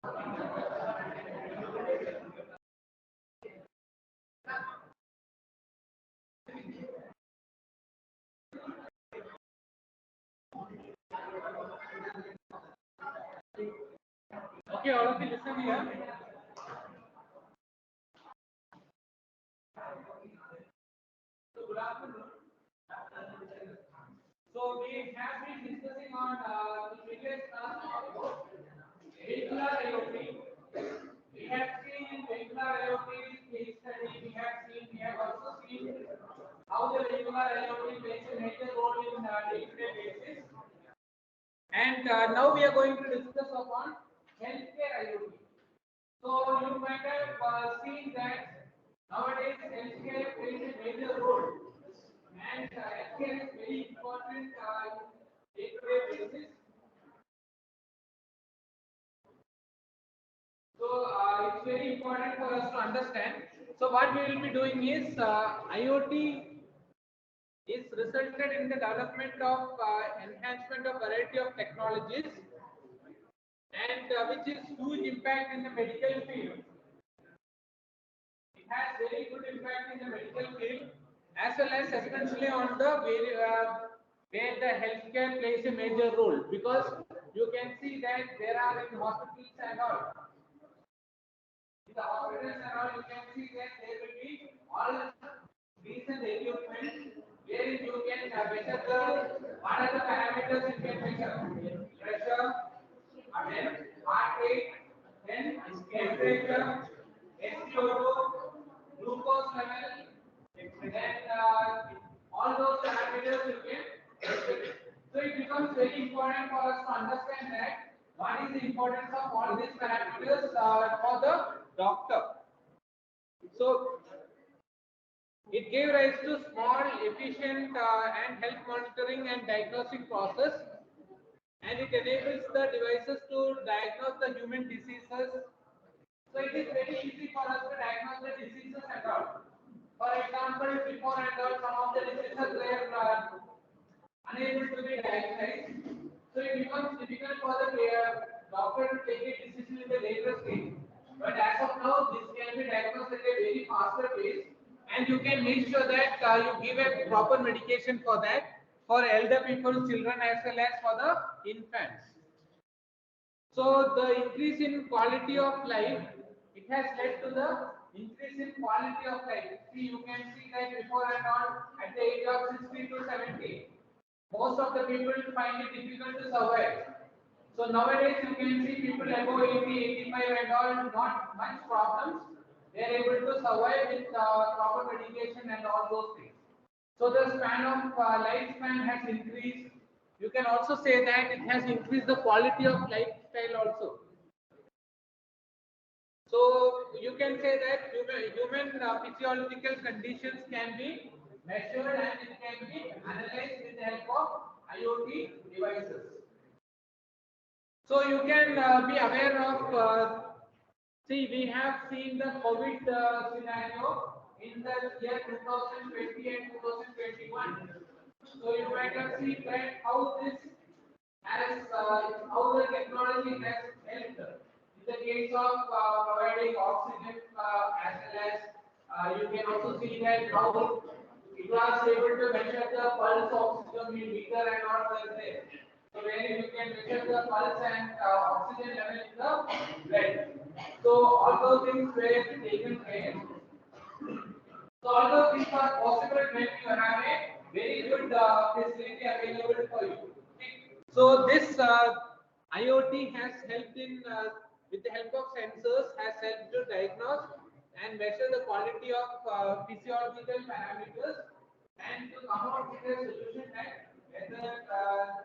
Okay, all of you listen here. So good afternoon. So we have been discussing on the previous class about vehicular IoT. We have seen vehicular IoT case study. We have also seen how the vehicular IoT plays a major role in day-to-day basis. And now we are going to discuss upon healthcare IoT. So you might have seen that nowadays healthcare plays a major role, and healthcare is very important in day-to-day basis. So it's very important for us to understand. So what we will be doing is IoT is resulted in the development of enhancement of variety of technologies, and which is huge impact in the medical field. It has very good impact in the medical field, as well as especially on the where the healthcare plays a major role, because you can see that there are in hospitals and all. In the hospitals and all, you can see that there will be all recent equipment wherein you can measure what are the parameters you can measure: pressure, then heart rate, then temperature, SpO2, glucose level, then all those parameters you can measure. So it becomes very important for us to understand that what is the importance of all these parameters for the doctor. So it gave rise to small, efficient and health monitoring and diagnostic process, and it enables the devices to diagnose the human diseases. So it is very easy for us to diagnose the diseases and all. For example, before and all, some of the diseases were unable to be diagnosed. So it becomes difficult for the doctor to take a decision in the later stage. But as of now, this can be diagnosed at a very faster pace, and you can make sure that you give a proper medication for that, for elder people, children, as well as for the infants. So the increase in quality of life, it has led to the increase in quality of life. See, you can see that before and all, at the age of 60 to 70, most of the people find it difficult to survive. So nowadays you can see people above 80, 85 and all, not much problems. They are able to survive with proper medication and all those things. So the span of lifespan has increased. You can also say that it has increased the quality of lifestyle also. So you can say that human physiological conditions can be measured and it can be analyzed with the help of IoT devices. So you can be aware of, see, we have seen the COVID scenario in the year 2020 and 2021. So you might have seen that how this has, how the technology has helped. In the case of providing oxygen, as well as you can also see that how it was able to measure the pulse oxygen meter and all were there. So where you can measure the pulse and oxygen level in the blood. So all those things were taken care. So all those things are possible when you have a very good facility available for you. Okay. So this IoT has helped in with the help of sensors, has helped to diagnose and measure the quality of physiological parameters and to come out with a solution that whether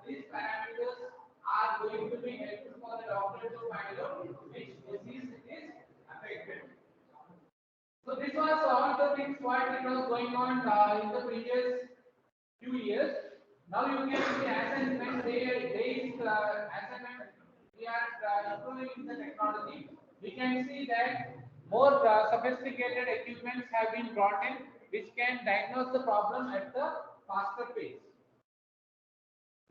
these parameters are going to be helpful for the doctor to find out which disease is affected. So this was all the things what it was going on in the previous few years. Now you can see as and when we are improving the technology, we can see that more sophisticated equipments have been brought in which can diagnose the problem at the faster pace.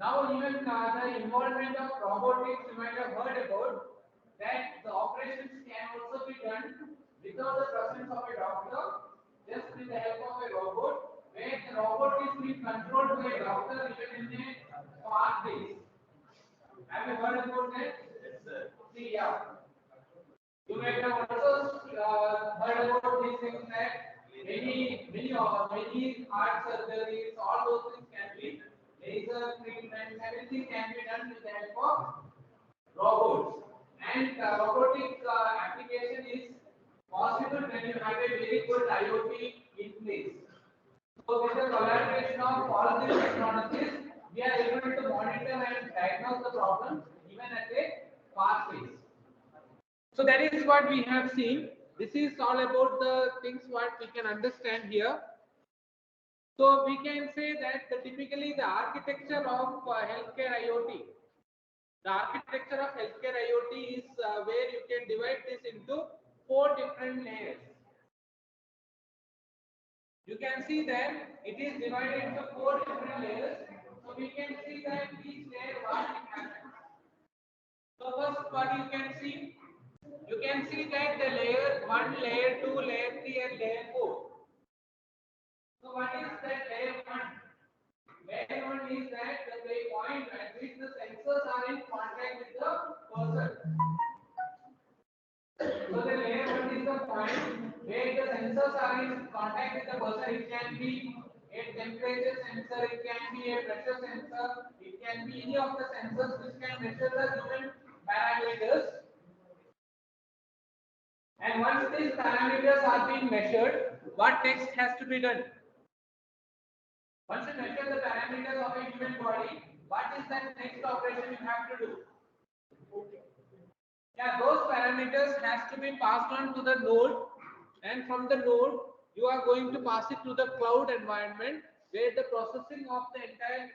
Now even the involvement of robotics you might have heard about. that the operations can also be done without the presence of a doctor, just with the help of a robot, where the robot is being controlled by a doctor even in a fast pace. Have you heard about that? Yes, sir. See, yeah. You might have also heard about these things that many heart surgeries, all those things can be laser treatments, everything can be done with the help of robots. And robotic application is possible when you have a very good IoT in place. So with the collaboration of all these technologies, we are able to monitor and diagnose the problem even at a fast pace. So that is what we have seen. This is all about the things what we can understand here. So we can say that typically the architecture of healthcare IoT, the architecture of healthcare IoT is where you can divide this into 4 different layers. You can see that it is divided into 4 different layers. So we can see that each layer what it happens. So first what you can see that the layer 1, layer 2, layer 3 and layer 4. So what is that layer 1? Layer 1 is that the point at which the sensors are in contact with the person. So the layer 1 is the point where the sensors are in contact with the person. It can be a temperature sensor, it can be a pressure sensor, it can be any of the sensors which can measure the given parameters. And once these parameters are being measured, what next has to be done? Once you measure the parameters of a given body, what is that next operation you have to do? Yeah, those parameters has to be passed on to the node, and from the node you are going to pass it to the cloud environment where the processing of the entire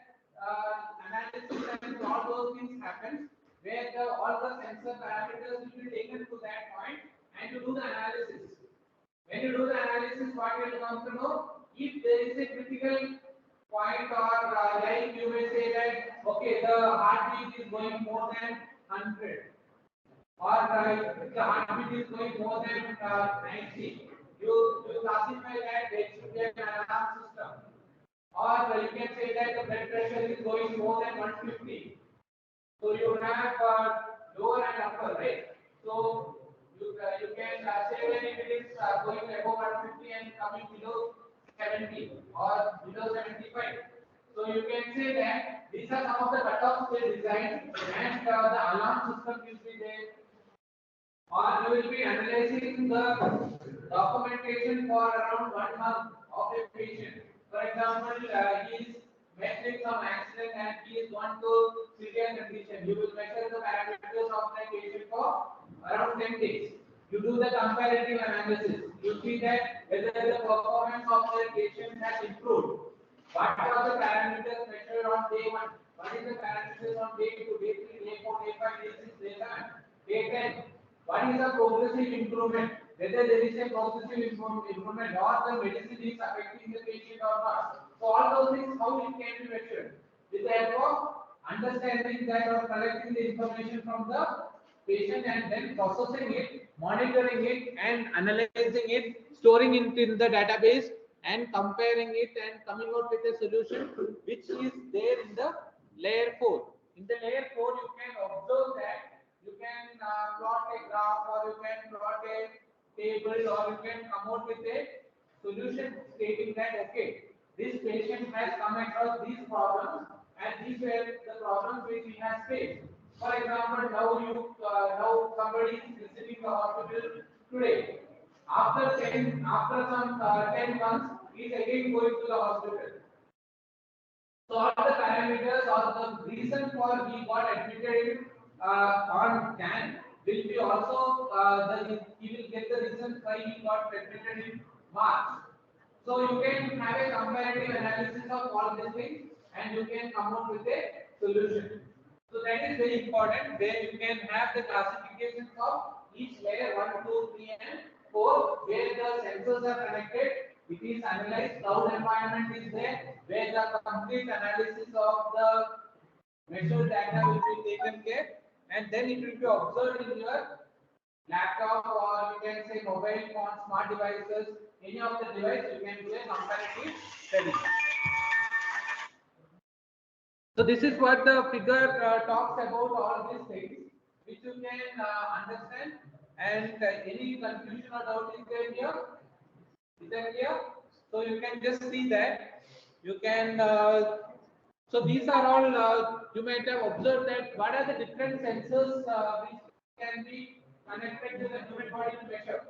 analysis and all those things happens, where all the sensor parameters will be taken to that point and you do the analysis. When you do the analysis, what you will come to know, if there is a critical point or like you may say that okay, the heartbeat is going more than 100, or if the heartbeat is going more than 90, you classify that there should be an alarm system. Or you can say that the blood pressure is going more than 150. So you have lower and upper, right? So you can say that if it is going above 150 and coming below 70 or below 75. So you can say that these are some of the cutoffs they designed, and the alarm system will be there. Or you will be analyzing the documentation for around 1 month of a patient. For example, he is met with some accident and he is gone to severe condition. You will measure the parameters of that patient for around 10 days. You do the comparative analysis. You see that whether the performance of the patient has improved. What are the parameters measured on day 1? What is the parameters on day 2, day 3, day 4, day 5, day 6, day 7, day 10? What is the progressive improvement? Whether there is a progressive improvement or the medicine is affecting the patient or not. So all those things, how it can be measured? With the help of understanding that or collecting the information from the patient and then processing it, monitoring it and analyzing it, storing it in the database and comparing it and coming out with a solution which is there in the layer 4. In the layer 4, you can observe that you can plot a graph or you can plot a table or you can come out with a solution stating that okay, this patient has come across these problems and these were the problems which he has faced. For example, now somebody is visiting the hospital today. After some 10 months, he is again going to the hospital. So all the parameters or the reason for he got admitted on CAN will be also he will get the reason why he got admitted in March. So you can have a comparative analysis of all these things and you can come out with a solution. So that is very important where you can have the classifications of each layer 1, 2, 3 and 4 where the sensors are connected. It is analyzed, cloud environment is there where the complete analysis of the measured data will be taken care and then it will be observed in your laptop, or you can say mobile phone, smart devices, any of the device you can do a comparative study. So this is what the figure talks about all these things, which you can understand. And any confusion or doubt is there here? Is that here? So you can just see that. You can. So these are all. You might have observed that what are the different sensors which can be connected to the human body to measure.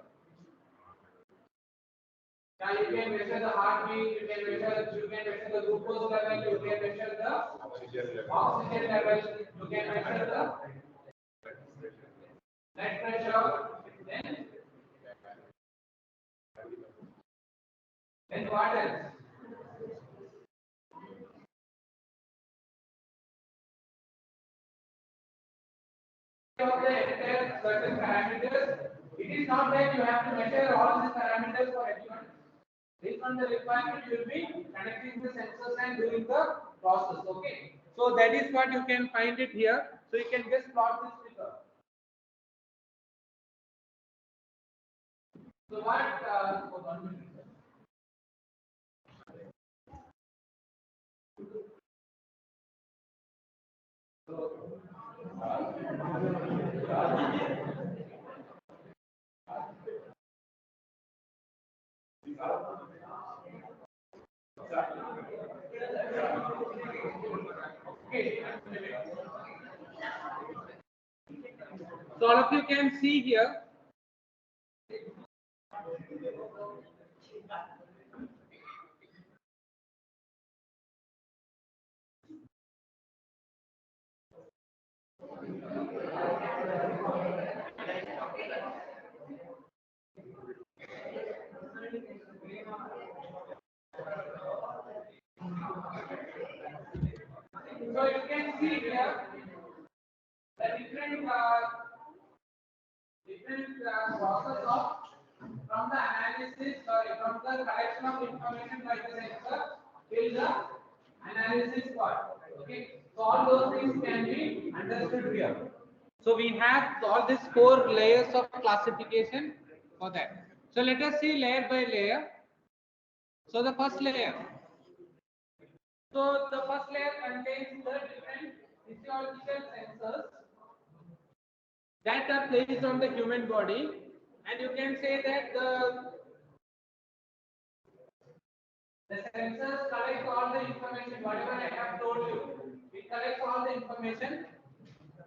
Now you can measure the heartbeat, you can measure the glucose level, you can measure the oxygen level, you can measure the blood pressure, then what else? Of the entire certain parameters, it is not that you have to measure all these parameters for everyone. Based on the requirement, you will be connecting the sensors and doing the process. Okay. So that is what you can find it here. So you can just plot this figure. So what? Hold on. Okay. So all of you can see here. So you can see here the different process of from the analysis, from the collection of information by the sensor till the analysis part. Okay, so all those things can be understood here. So we have all these 4 layers of classification for that. So let us see layer by layer. So the first layer. So the first layer contains the different physiological sensors that are placed on the human body, and you can say that the sensors collect all the information, whatever I have told you. It collects all the information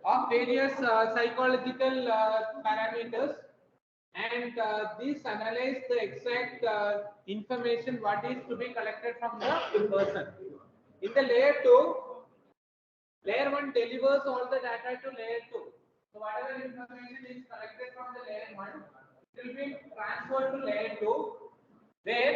of various psychological parameters, and these analyze the exact information what is to be collected from the person. In the layer 2, layer 1 delivers all the data to layer 2. So whatever information is collected from the layer 1, it will be transferred to layer 2, where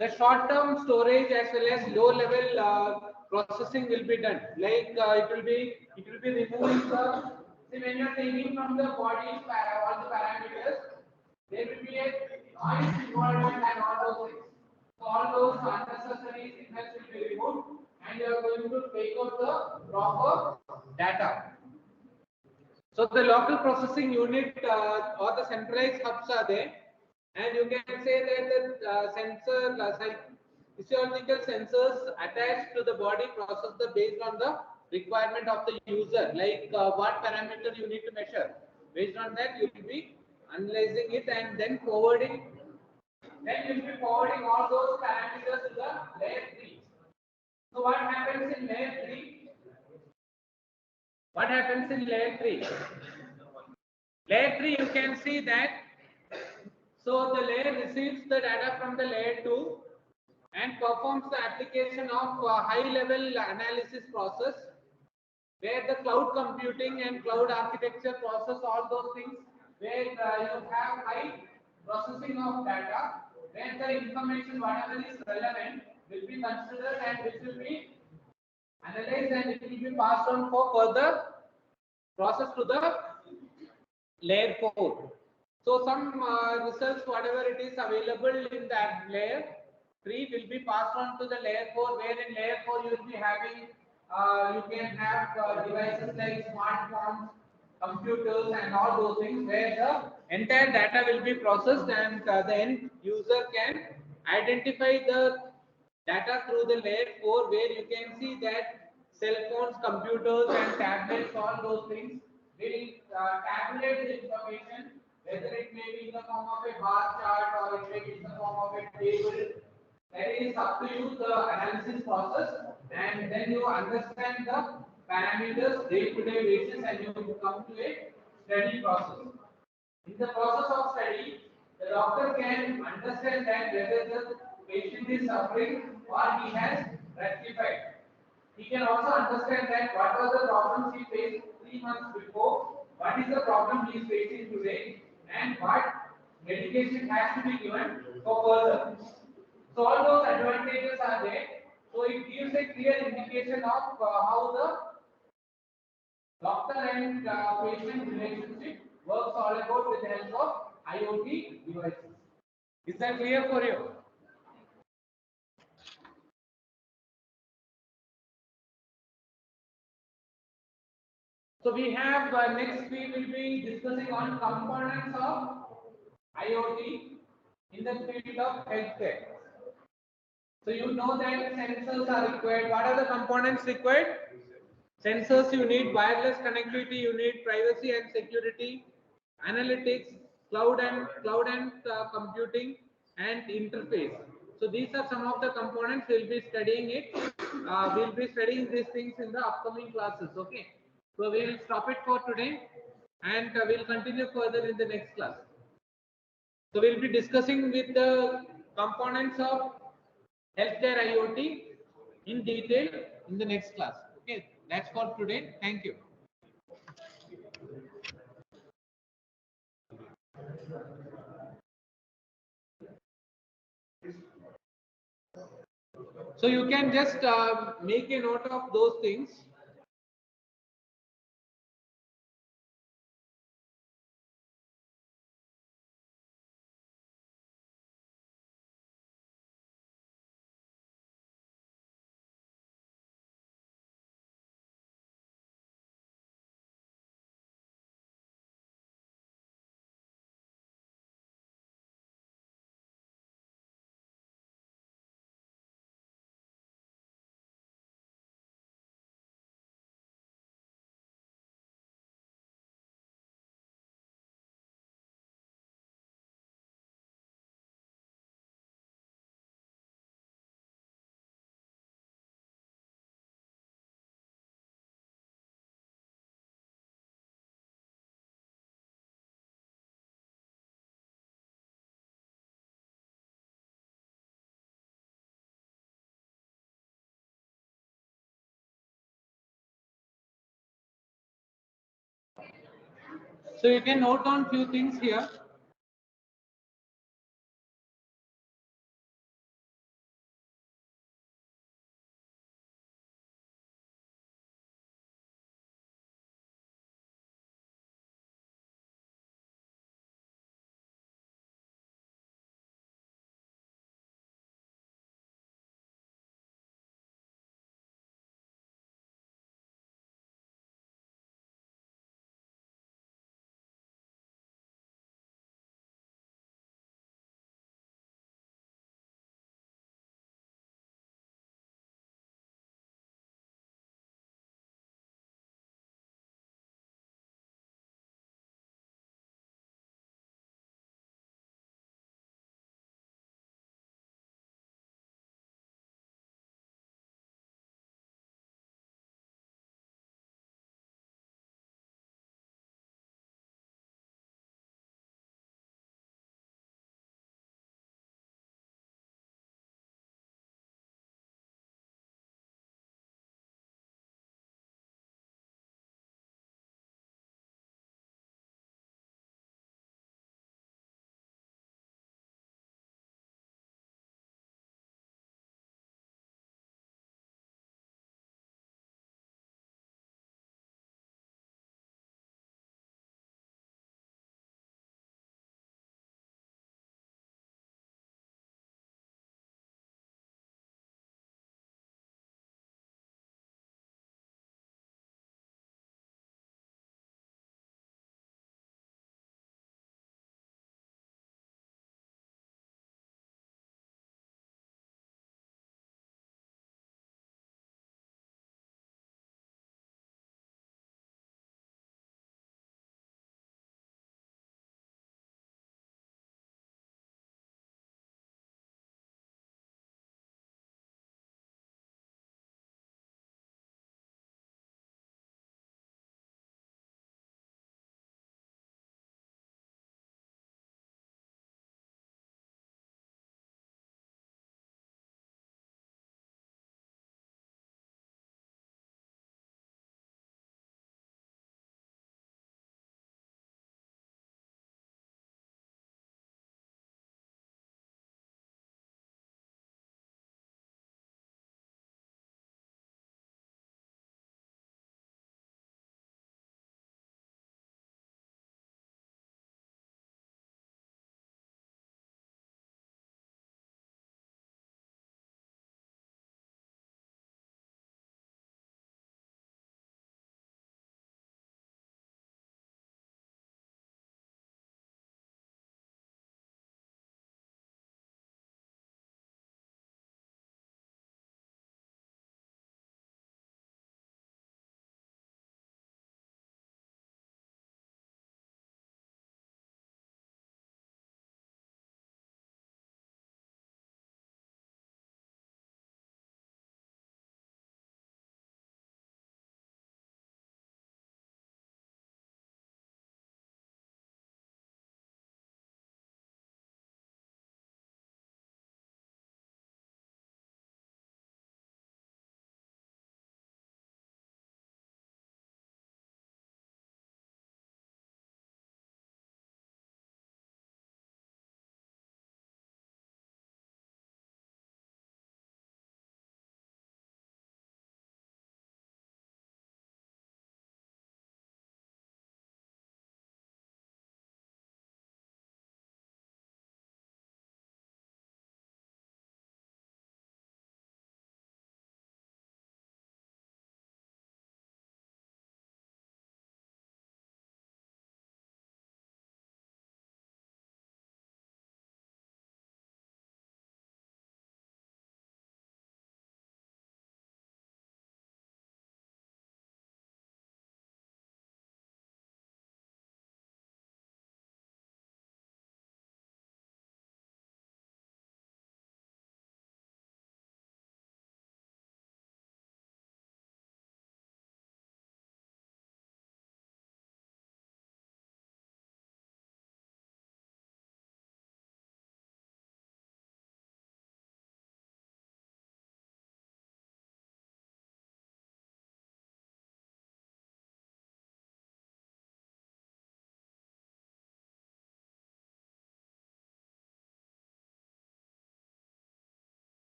the short-term storage as well as low-level processing will be done. Like it will be removing the, see, when you are taking from the body all the parameters, there will be a noise involvement and all those things. So all those unnecessary signals will be removed, and you are going to take out the proper data. So the local processing unit or the centralized hubs are there, and you can say that the physiological sensors attached to the body process the based on the requirement of the user, like what parameter you need to measure. Based on that, you will be analyzing it and then forwarding. Then you will be forwarding all those parameters to the layer 3. So what happens in layer 3? What happens in layer 3? Layer 3, you can see that. So the layer receives the data from the layer 2 and performs the application of high-level analysis process, where the cloud computing and cloud architecture process all those things, where you have high processing of data, where the information whatever is relevant will be considered and which will be analyzed, and it will be passed on for further process to the layer 4. So some results, whatever it is available in that layer 3 will be passed on to the layer 4, where in layer 4 you will be having, you can have devices like smartphones, computers and all those things where the entire data will be processed and the end user can identify the data through the layer 4 where you can see that cell phones, computers and tablets, all those things will tabulate the information, whether it may be in the form of a bar chart or it may be in the form of a table. That is up to you, the analysis process, and then you understand the parameters day-to-day basis and you come to a study process. In the process of study, the doctor can understand that whether the patient is suffering or he has rectified. He can also understand that what are the problems he faced 3 months before, what is the problem he is facing today, and what medication has to be given for further. So all those advantages are there. So it gives a clear indication of how the doctor and patient relationship works all about with the help of IoT devices. Is that clear for you? So we have next we will be discussing on components of IoT in the field of healthcare. So you know that sensors are required. What are the components required? Sensors you need, wireless connectivity you need, privacy and security, analytics, cloud and computing, and interface. So these are some of the components. We'll be studying it. We'll be studying these things in the upcoming classes. Okay. So we will stop it for today, and we'll continue further in the next class. So we'll be discussing with the components of healthcare IoT in detail in the next class. Okay, that's for today. Thank you. So you can just make a note of those things. So you can note down few things here.